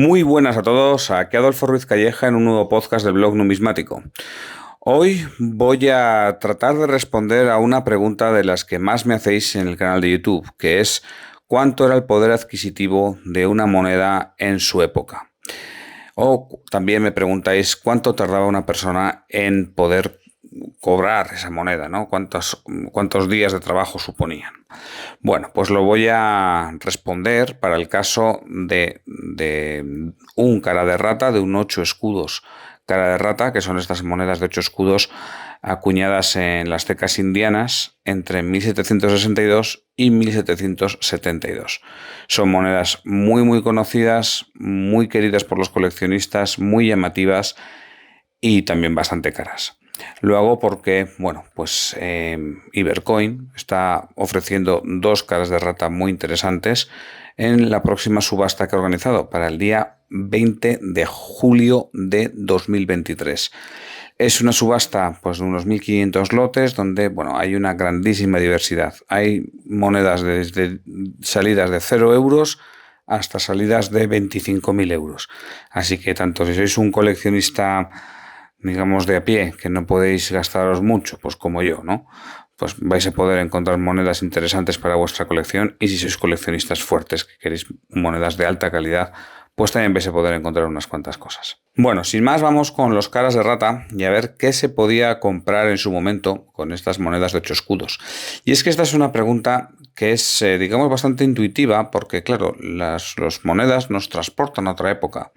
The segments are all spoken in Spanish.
Muy buenas a todos, aquí Adolfo Ruiz Calleja en un nuevo podcast del blog numismático. Hoy voy a tratar de responder a una pregunta de las que más me hacéis en el canal de YouTube, que es ¿cuánto era el poder adquisitivo de una moneda en su época? O también me preguntáis cuánto tardaba una persona en poder cobrar esa moneda, ¿no? ¿Cuántos días de trabajo suponían? Bueno, pues lo voy a responder para el caso de un cara de rata, de un 8 escudos cara de rata, que son estas monedas de 8 escudos acuñadas en las tecas indianas entre 1762 y 1772. Son monedas muy conocidas, muy queridas por los coleccionistas, muy llamativas y también bastante caras. Lo hago porque, bueno, pues Ibercoin está ofreciendo dos caras de rata muy interesantes en la próxima subasta que ha organizado para el día 20 de julio de 2023. Es una subasta pues, de unos 1.500 lotes donde bueno, hay una grandísima diversidad. Hay monedas desde salidas de 0 euros hasta salidas de 25.000 euros. Así que tanto si sois un coleccionista, digamos, de a pie, que no podéis gastaros mucho, pues como yo, ¿no? Pues vais a poder encontrar monedas interesantes para vuestra colección, y si sois coleccionistas fuertes que queréis monedas de alta calidad, pues también vais a poder encontrar unas cuantas cosas. Bueno, sin más, vamos con los caras de rata y a ver qué se podía comprar en su momento con estas monedas de 8 escudos. Y es que esta es una pregunta que es, digamos, bastante intuitiva porque, claro, las monedas nos transportan a otra época.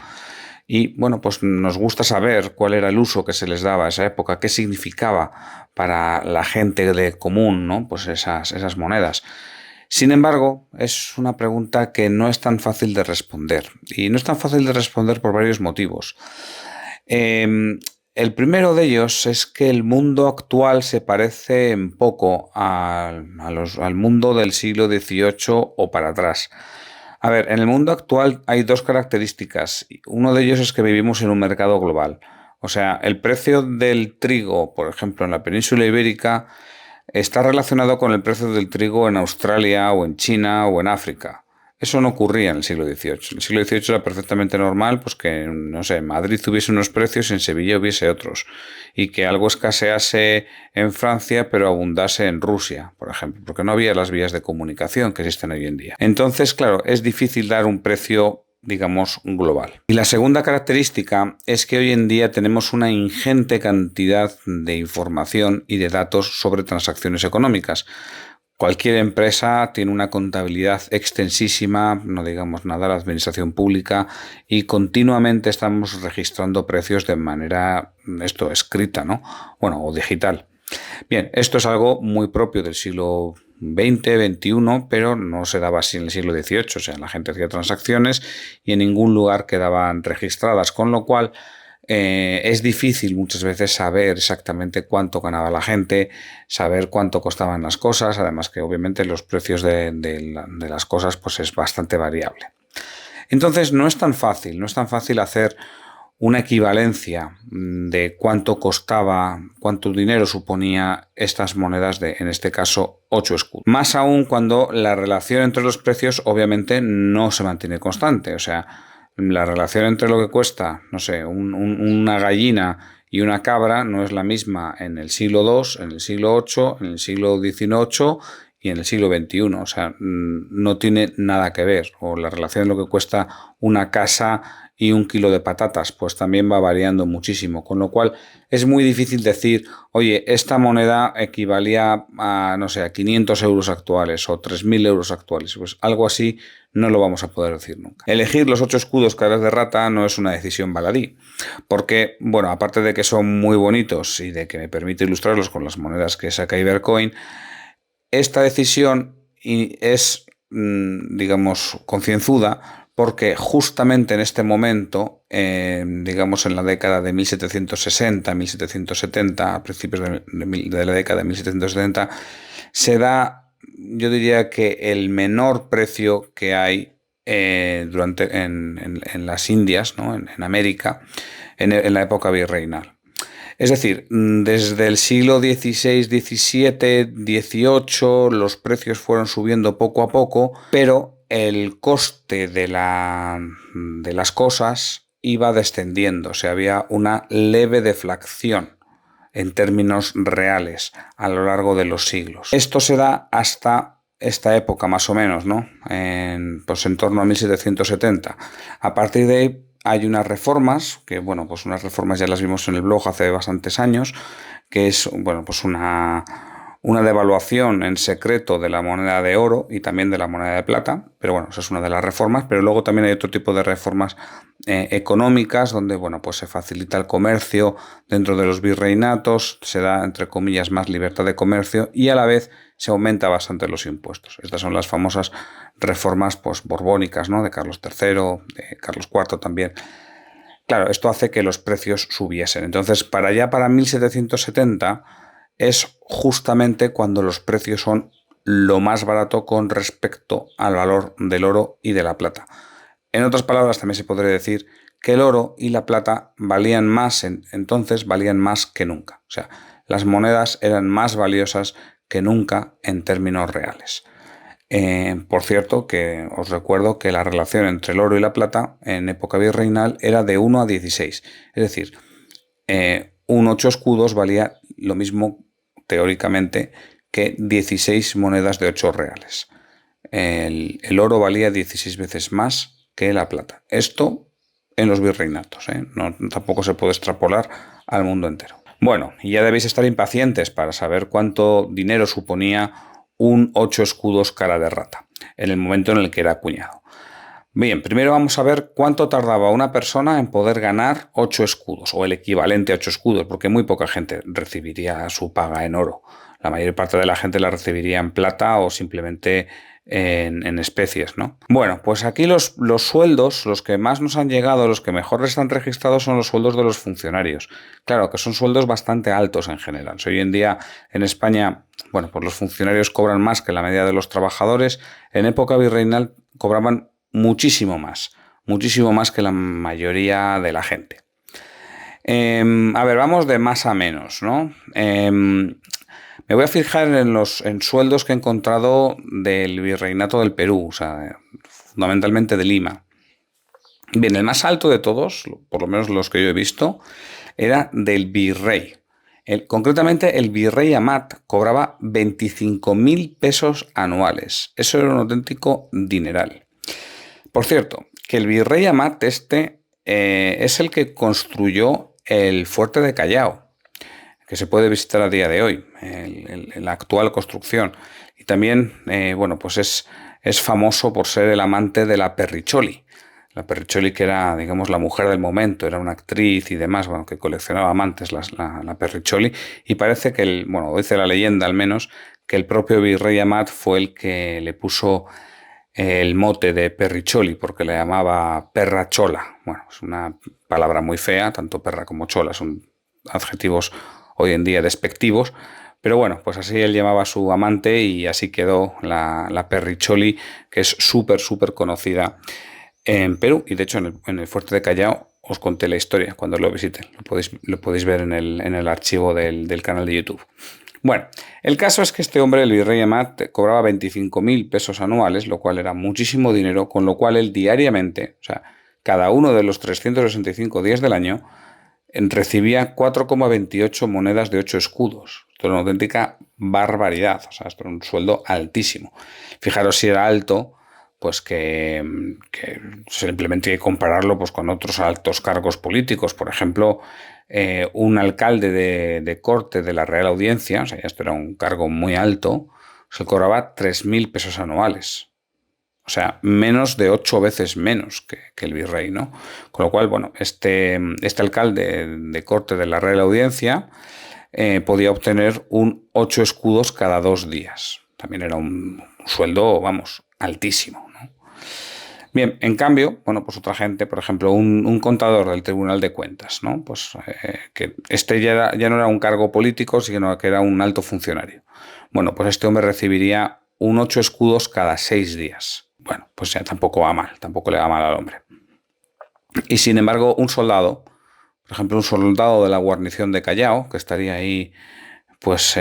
Y bueno, pues nos gusta saber cuál era el uso que se les daba a esa época, qué significaba para la gente de común, ¿no? Pues esas monedas. Sin embargo, es una pregunta que no es tan fácil de responder. Y no es tan fácil de responder por varios motivos. El primero de ellos es que el mundo actual se parece en poco al mundo del siglo XVIII o para atrás. A ver, en el mundo actual hay dos características. Uno de ellos es que vivimos en un mercado global. O sea, el precio del trigo, por ejemplo, en la península ibérica, está relacionado con el precio del trigo en Australia o en China o en África. Eso no ocurría en el siglo XVIII. En el siglo XVIII era perfectamente normal pues que, no sé, en Madrid hubiese unos precios y en Sevilla hubiese otros. Y que algo escasease en Francia pero abundase en Rusia, por ejemplo, porque no había las vías de comunicación que existen hoy en día. Entonces, claro, es difícil dar un precio, digamos, global. Y la segunda característica es que hoy en día tenemos una ingente cantidad de información y de datos sobre transacciones económicas. Cualquier empresa tiene una contabilidad extensísima, no digamos nada, la administración pública, y continuamente estamos registrando precios de manera, escrita, ¿no? Bueno, o digital. Bien, esto es algo muy propio del siglo XX, XXI, pero no se daba así en el siglo XVIII. O sea, la gente hacía transacciones y en ningún lugar quedaban registradas, con lo cual es difícil muchas veces saber exactamente cuánto ganaba la gente, saber cuánto costaban las cosas, además que obviamente los precios de las cosas pues es bastante variable. Entonces no es tan fácil hacer una equivalencia de cuánto costaba, cuánto dinero suponía estas monedas de, en este caso, 8 escudos. Más aún cuando la relación entre los precios obviamente no se mantiene constante. O sea, la relación entre lo que cuesta, no sé, una gallina y una cabra no es la misma en el siglo II, en el siglo VIII, en el siglo XVIII y en el siglo XXI. O sea, no tiene nada que ver. O la relación de lo que cuesta una casa y un kilo de patatas, pues también va variando muchísimo, con lo cual es muy difícil decir, oye, esta moneda equivalía a, no sé, a 500 euros actuales o 3.000 euros actuales, pues algo así no lo vamos a poder decir nunca. Elegir los 8 escudos caras de rata no es una decisión baladí, porque, bueno, aparte de que son muy bonitos y de que me permite ilustrarlos con las monedas que saca Ibercoin, esta decisión es, digamos, concienzuda, porque justamente en este momento, digamos en la década de 1760, 1770, a principios de la década de 1770, se da, yo diría que el menor precio que hay en las Indias, ¿no? en América, en la época virreinal. Es decir, desde el siglo XVI, XVII, XVIII, los precios fueron subiendo poco a poco, pero el coste de las cosas iba descendiendo, o sea, había una leve deflación en términos reales a lo largo de los siglos. Esto se da hasta esta época más o menos, ¿no? Pues en torno a 1770. A partir de ahí hay unas reformas, que bueno, pues unas reformas ya las vimos en el blog hace bastantes años, que es, bueno, pues una devaluación en secreto de la moneda de oro y también de la moneda de plata, pero bueno, esa es una de las reformas, pero luego también hay otro tipo de reformas económicas donde, bueno, pues se facilita el comercio dentro de los virreinatos, se da, entre comillas, más libertad de comercio y a la vez se aumenta bastante los impuestos. Estas son las famosas reformas pues, borbónicas, ¿no? De Carlos III, de Carlos IV también. Claro, esto hace que los precios subiesen. Entonces, para 1770 es justamente cuando los precios son lo más barato con respecto al valor del oro y de la plata. En otras palabras, también se podría decir que el oro y la plata valían más, entonces valían más que nunca. O sea, las monedas eran más valiosas que nunca en términos reales. Por cierto, que os recuerdo que la relación entre el oro y la plata en época virreinal era de 1 a 16. Es decir, un 8 escudos valía lo mismo teóricamente que 16 monedas de 8 reales. El oro valía 16 veces más que la plata. Esto en los virreinatos, no, tampoco se puede extrapolar al mundo entero. Bueno, y ya debéis estar impacientes para saber cuánto dinero suponía un 8 escudos cara de rata en el momento en el que era acuñado. Bien, primero vamos a ver cuánto tardaba una persona en poder ganar 8 escudos o el equivalente a 8 escudos, porque muy poca gente recibiría su paga en oro. La mayor parte de la gente la recibiría en plata o simplemente en especies, ¿no? Bueno, pues aquí los sueldos, los que más nos han llegado, los que mejor están registrados son los sueldos de los funcionarios. Claro, que son sueldos bastante altos en general. Si hoy en día en España, bueno, pues los funcionarios cobran más que la media de los trabajadores, en época virreinal cobraban muchísimo más que la mayoría de la gente. A ver, vamos de más a menos, ¿no? Me voy a fijar en sueldos que he encontrado del Virreinato del Perú, o sea, fundamentalmente de Lima. Bien, el más alto de todos, por lo menos los que yo he visto, era del virrey. Concretamente, el virrey Amat cobraba 25.000 pesos anuales. Eso era un auténtico dineral. Por cierto, que el virrey Amat es el que construyó el fuerte de Callao, que se puede visitar a día de hoy, la actual construcción. Y también, bueno, pues es famoso por ser el amante de la Perricholi. La Perricholi, que era, digamos, la mujer del momento, era una actriz y demás, bueno, que coleccionaba amantes, la Perricholi. Y parece que, bueno, dice la leyenda al menos, que el propio virrey Amat fue el que le puso el mote de Perricholi, porque le llamaba perra chola. Bueno, es una palabra muy fea, tanto perra como chola, son adjetivos hoy en día despectivos, pero bueno, pues así él llamaba a su amante y así quedó la Perricholi, que es súper conocida en Perú, y de hecho en el fuerte de Callao os conté la historia cuando lo visiten, lo podéis ver en el archivo del canal de YouTube. Bueno, el caso es que este hombre, el virrey Amat, cobraba 25.000 pesos anuales, lo cual era muchísimo dinero, con lo cual él diariamente, o sea, cada uno de los 365 días del año, recibía 4,28 monedas de 8 escudos. Esto era una auténtica barbaridad, o sea, esto era un sueldo altísimo. Fijaros si era alto, pues que simplemente hay que compararlo pues, con otros altos cargos políticos. Por ejemplo, un alcalde de corte de la Real Audiencia, o sea, esto era un cargo muy alto, se cobraba 3.000 pesos anuales. O sea, menos de 8 veces menos que el virrey, ¿no? Con lo cual, bueno, este alcalde de corte de la Real Audiencia podía obtener un 8 escudos cada 2 días. También era un sueldo, vamos, altísimo, ¿no? Bien, en cambio, bueno, pues otra gente, por ejemplo, un contador del Tribunal de Cuentas, ¿no? Pues que ya no era un cargo político, sino que era un alto funcionario. Bueno, pues este hombre recibiría un 8 escudos cada 6 días. Bueno, pues ya tampoco va mal, tampoco le va mal al hombre. Y sin embargo, un soldado, por ejemplo, un soldado de la guarnición de Callao, que estaría ahí, pues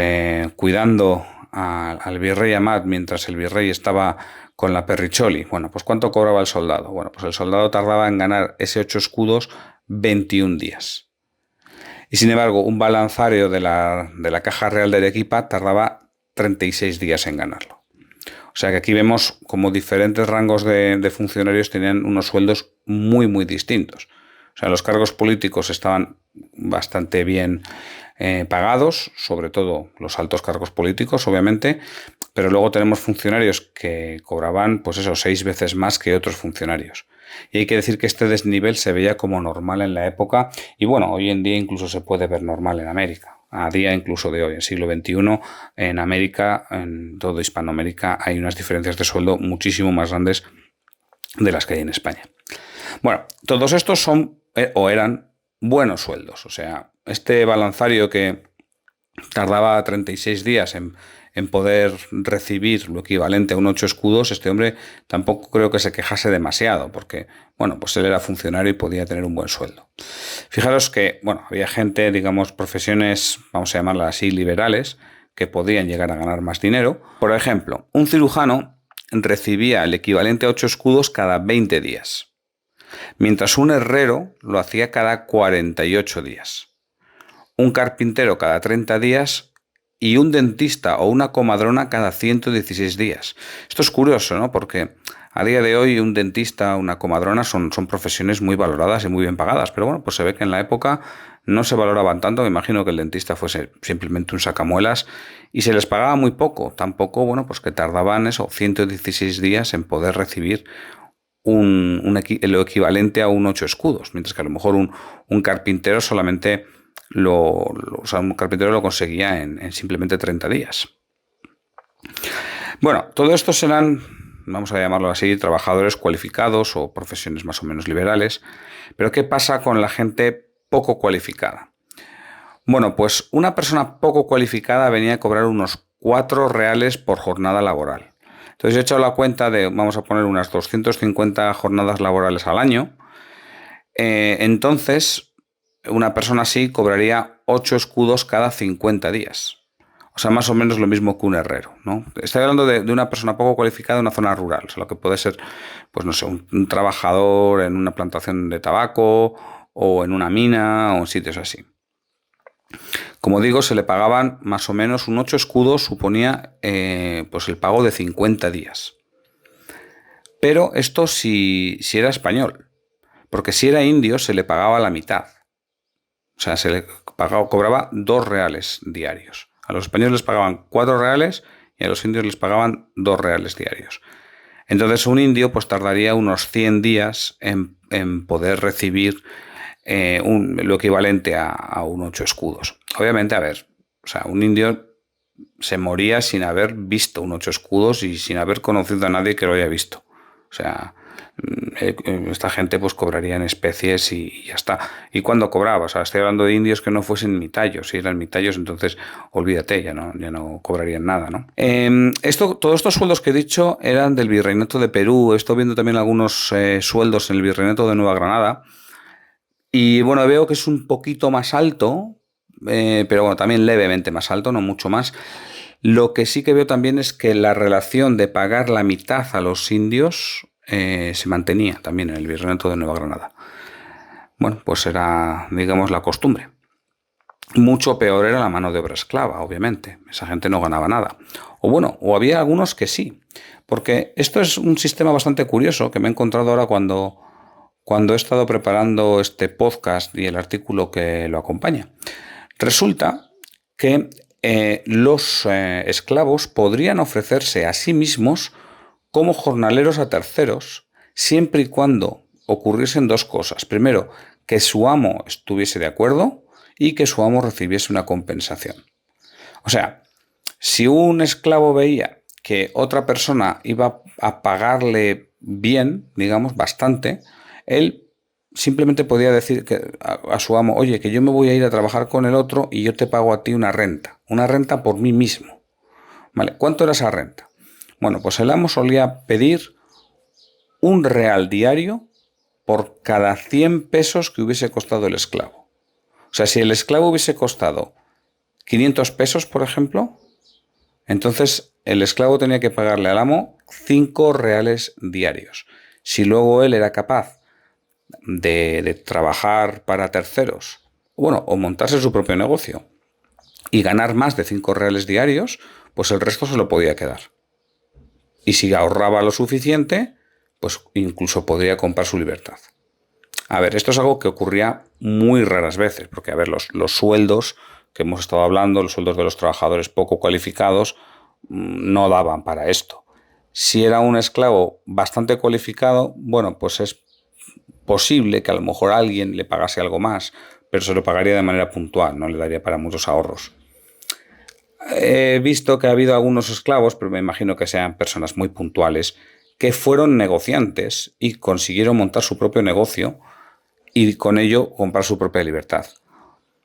cuidando al virrey Amat mientras el virrey estaba con la Perricholi. Bueno, pues ¿cuánto cobraba el soldado? Bueno, pues el soldado tardaba en ganar ese 8 escudos 21 días. Y sin embargo, un balanzario de la Caja Real de Arequipa tardaba 36 días en ganarlo. O sea que aquí vemos como diferentes rangos de funcionarios tenían unos sueldos muy, muy distintos. O sea, los cargos políticos estaban bastante bien pagados, sobre todo los altos cargos políticos, obviamente, pero luego tenemos funcionarios que cobraban, pues eso, 6 veces más que otros funcionarios. Y hay que decir que este desnivel se veía como normal en la época y bueno, hoy en día incluso se puede ver normal en América. A día incluso de hoy, en siglo XXI, en América, en toda Hispanoamérica, hay unas diferencias de sueldo muchísimo más grandes de las que hay en España. Bueno, todos estos son o eran buenos sueldos. O sea, este balanzario que tardaba 36 días en poder recibir lo equivalente a un 8 escudos, este hombre tampoco creo que se quejase demasiado, porque, bueno, pues él era funcionario y podía tener un buen sueldo. Fijaros que, bueno, había gente, digamos, profesiones, vamos a llamarlas así, liberales, que podían llegar a ganar más dinero. Por ejemplo, un cirujano recibía el equivalente a 8 escudos cada 20 días, mientras un herrero lo hacía cada 48 días. Un carpintero cada 30 días y un dentista o una comadrona cada 116 días. Esto es curioso, ¿no? Porque a día de hoy un dentista o una comadrona son profesiones muy valoradas y muy bien pagadas, pero bueno, pues se ve que en la época no se valoraban tanto. Me imagino que el dentista fuese simplemente un sacamuelas y se les pagaba muy poco. Tampoco, bueno, pues que tardaban eso, 116 días en poder recibir lo equivalente a un 8 escudos, mientras que a lo mejor un carpintero solamente o sea, un carpintero lo conseguía en simplemente 30 días. Bueno, todo esto serán, vamos a llamarlo así, trabajadores cualificados o profesiones más o menos liberales. Pero ¿qué pasa con la gente poco cualificada? Bueno, pues una persona poco cualificada venía a cobrar unos 4 reales por jornada laboral. Entonces he hecho la cuenta de, vamos a poner unas 250 jornadas laborales al año. Entonces, una persona así cobraría 8 escudos cada 50 días. O sea, más o menos lo mismo que un herrero, ¿no? Estoy hablando de una persona poco cualificada en una zona rural. O sea, lo que puede ser, pues no sé, un trabajador en una plantación de tabaco o en una mina o en sitios así. Como digo, se le pagaban más o menos un 8 escudos, suponía pues el pago de 50 días. Pero esto si era español, porque si era indio se le pagaba la mitad. O sea, se le cobraba 2 reales diarios. A los españoles les pagaban 4 reales y a los indios les pagaban 2 reales diarios. Entonces un indio pues tardaría unos 100 días en poder recibir lo equivalente a un 8 escudos. Obviamente, a ver, o sea, un indio se moría sin haber visto un 8 escudos y sin haber conocido a nadie que lo haya visto. O sea, esta gente pues cobraría en especies y ya está. ¿Y cuándo cobraba? O sea, estoy hablando de indios que no fuesen mitayos. Si eran mitayos, entonces olvídate, ya no cobrarían nada, ¿no? Todos estos sueldos que he dicho eran del Virreinato de Perú. Estoy viendo también algunos sueldos en el Virreinato de Nueva Granada. Y bueno, veo que es un poquito más alto, pero bueno, también levemente más alto, no mucho más. Lo que sí que veo también es que la relación de pagar la mitad a los indios se mantenía también en el Virreinato de Nueva Granada. Bueno, pues era, digamos, la costumbre. Mucho peor era la mano de obra esclava, obviamente. Esa gente no ganaba nada. O bueno, o había algunos que sí. Porque esto es un sistema bastante curioso que me he encontrado ahora cuando he estado preparando este podcast y el artículo que lo acompaña. Resulta que los esclavos podrían ofrecerse a sí mismos como jornaleros a terceros, siempre y cuando ocurriesen 2 cosas. Primero, que su amo estuviese de acuerdo y que su amo recibiese una compensación. O sea, si un esclavo veía que otra persona iba a pagarle bien, digamos, bastante, él simplemente podía decir a su amo, oye, que yo me voy a ir a trabajar con el otro y yo te pago a ti una renta por mí mismo. ¿Vale? ¿Cuánto era esa renta? Bueno, pues el amo solía pedir 1 real diario por cada 100 pesos que hubiese costado el esclavo. O sea, si el esclavo hubiese costado 500 pesos, por ejemplo, Entonces, el esclavo tenía que pagarle al amo 5 reales diarios. Si luego él era capaz de trabajar para terceros, bueno, o montarse su propio negocio y ganar más de 5 reales diarios, pues el resto se lo podía quedar. Y si ahorraba lo suficiente, pues incluso podría comprar su libertad. A ver, esto es algo que ocurría muy raras veces, porque, a ver, los sueldos que hemos estado hablando, los sueldos de los trabajadores poco cualificados, no daban para esto. Si era un esclavo bastante cualificado, bueno, pues es posible que a lo mejor alguien le pagase algo más, pero se lo pagaría de manera puntual, no le daría para muchos ahorros. He visto que ha habido algunos esclavos, pero me imagino que sean personas muy puntuales, que fueron negociantes y consiguieron montar su propio negocio y con ello comprar su propia libertad.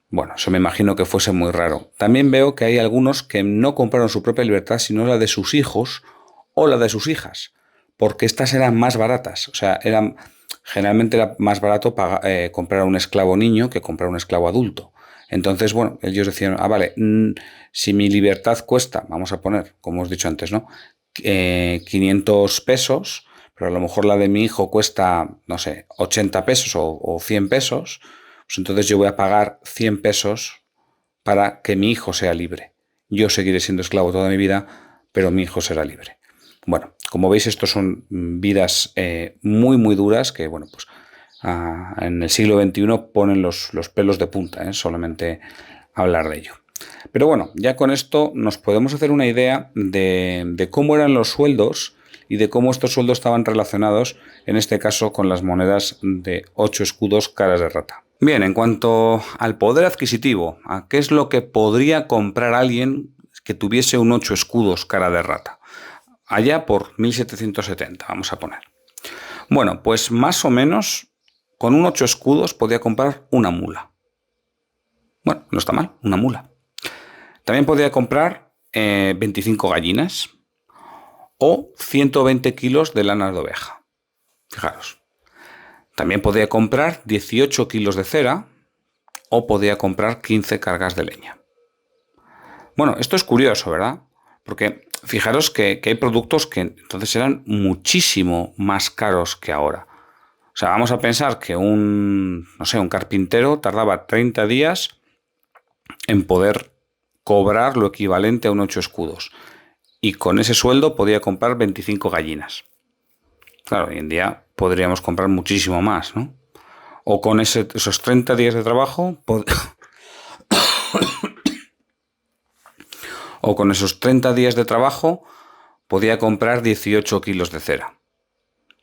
Bueno, eso me imagino que fuese muy raro. También veo que hay algunos que no compraron su propia libertad, sino la de sus hijos o la de sus hijas, porque estas eran más baratas. O sea, generalmente era más barato comprar a un esclavo niño que comprar a un esclavo adulto. Entonces, bueno, ellos decían, vale, si mi libertad cuesta, vamos a poner, como os he dicho antes, ¿no? 500 pesos, pero a lo mejor la de mi hijo cuesta, no sé, 80 pesos o 100 pesos, pues entonces yo voy a pagar 100 pesos para que mi hijo sea libre. Yo seguiré siendo esclavo toda mi vida, pero mi hijo será libre. Bueno, como veis, estos son vidas muy, muy duras que, bueno, pues en el siglo XXI ponen los pelos de punta, solamente hablar de ello. Pero bueno, ya con esto nos podemos hacer una idea de cómo eran los sueldos y de cómo estos sueldos estaban relacionados, en este caso, con las monedas de 8 escudos caras de rata. Bien, en cuanto al poder adquisitivo, ¿a qué es lo que podría comprar alguien que tuviese un 8 escudos cara de rata? Allá por 1770, vamos a poner. Bueno, pues más o menos con un 8 escudos podía comprar una mula. Bueno, no está mal, una mula. También podía comprar 25 gallinas o 120 kilos de lana de oveja. Fijaros. También podía comprar 18 kilos de cera o podía comprar 15 cargas de leña. Bueno, esto es curioso, ¿verdad? Porque fijaros que hay productos que entonces eran muchísimo más caros que ahora. O sea, vamos a pensar que un carpintero tardaba 30 días en poder cobrar lo equivalente a un 8 escudos. Y con ese sueldo podía comprar 25 gallinas. Claro, hoy en día podríamos comprar muchísimo más, ¿no? O con esos 30 días de trabajo... O con esos 30 días de trabajo podía comprar 18 kilos de cera.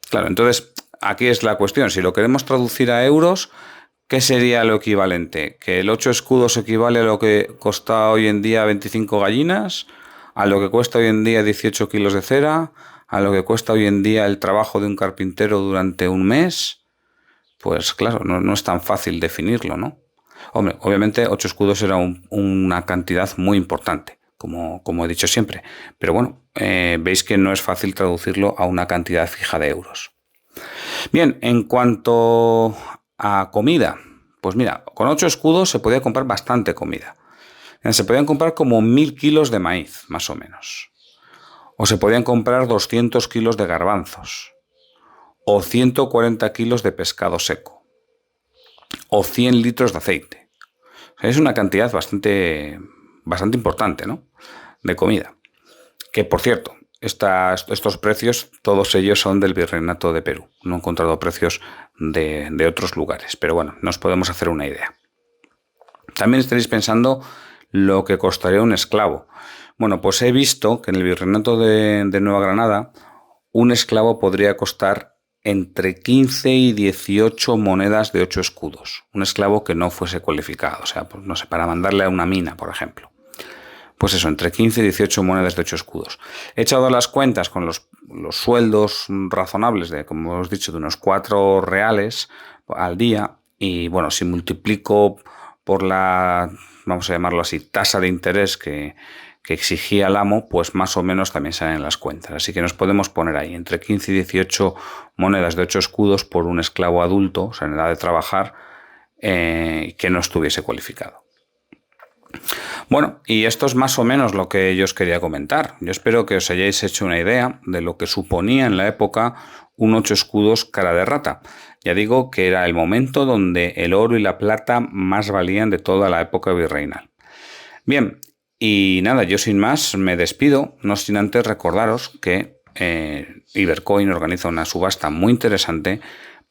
Claro, entonces aquí es la cuestión. Si lo queremos traducir a euros, ¿qué sería lo equivalente? ¿Que el 8 escudos equivale a lo que cuesta hoy en día 25 gallinas? ¿A lo que cuesta hoy en día 18 kilos de cera? ¿A lo que cuesta hoy en día el trabajo de un carpintero durante un mes? Pues claro, no es tan fácil definirlo, ¿no? Hombre, obviamente 8 escudos era una cantidad muy importante, como he dicho siempre. Pero bueno, veis que no es fácil traducirlo a una cantidad fija de euros. Bien, en cuanto a comida, pues mira, con 8 escudos se podía comprar bastante comida. Se podían comprar como 1000 kilos de maíz, más o menos. O se podían comprar 200 kilos de garbanzos. O 140 kilos de pescado seco. O 100 litros de aceite. O sea, es una cantidad bastante importante, ¿no? De comida. Que, por cierto, estos precios, todos ellos son del Virreinato de Perú. No he encontrado precios de otros lugares, pero bueno, nos podemos hacer una idea. También estaréis pensando lo que costaría un esclavo. Bueno, pues he visto que en el Virreinato de Nueva Granada un esclavo podría costar entre 15 y 18 monedas de 8 escudos. Un esclavo que no fuese cualificado, o sea, pues, no sé, para mandarle a una mina, por ejemplo. Pues eso, entre 15 y 18 monedas de 8 escudos. He echado las cuentas con los sueldos razonables de, como os he dicho, de unos 4 reales al día. Y bueno, si multiplico por la, vamos a llamarlo así, tasa de interés que exigía el amo, pues más o menos también salen las cuentas. Así que nos podemos poner ahí entre 15 y 18 monedas de 8 escudos por un esclavo adulto, o sea, en edad de trabajar, que no estuviese cualificado. Bueno, y esto es más o menos lo que yo os quería comentar. Yo espero que os hayáis hecho una idea de lo que suponía en la época un 8 escudos cara de rata. Ya digo que era el momento donde el oro y la plata más valían de toda la época virreinal. Bien, y nada, yo sin más me despido, no sin antes recordaros que Ibercoin organiza una subasta muy interesante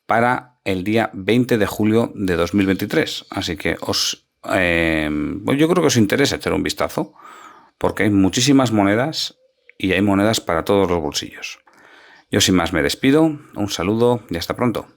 para el día 20 de julio de 2023. Así que pues yo creo que os interesa echar un vistazo, porque hay muchísimas monedas y hay monedas para todos los bolsillos. Yo sin más me despido, un saludo y hasta pronto.